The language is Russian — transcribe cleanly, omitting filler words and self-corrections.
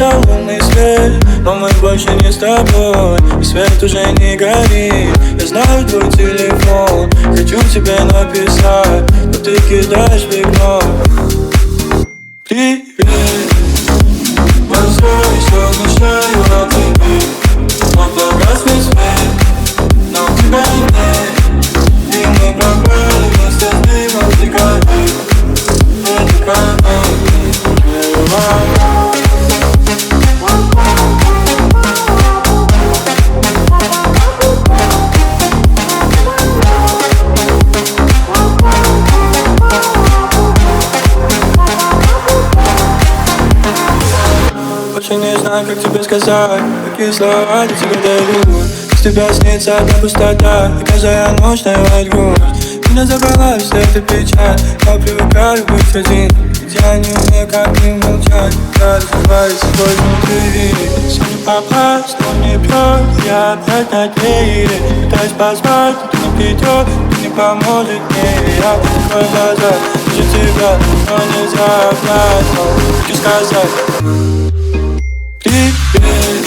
пропитал лунный свет, но мы больше не с тобой, и свет уже не горит. Я знаю твой телефон, хочу тебе написать, но ты кидаешь в окно. Привет, большой, еще мечтаю о тебе, но погаснет свет, но тебя нет, и мы пропали вместе с дымом сигарет. Это канал, больше не знаю, как тебе сказать, какие слова для тебя дают. С тебя снится одна пустота, и каждая ночь навевает грусть. Меня забрала вся эта печаль, я привыкаю быть один, ведь я не умею как не молчать. Я разрываюсь собой внутри, все не попасть, но не бьет. Я опять на двери, пытаюсь позвать, но ты не придет, ты не поможет мне. Я открою глаза, вижу тебя, но нельзя обнять, но хочу сказать. Привет,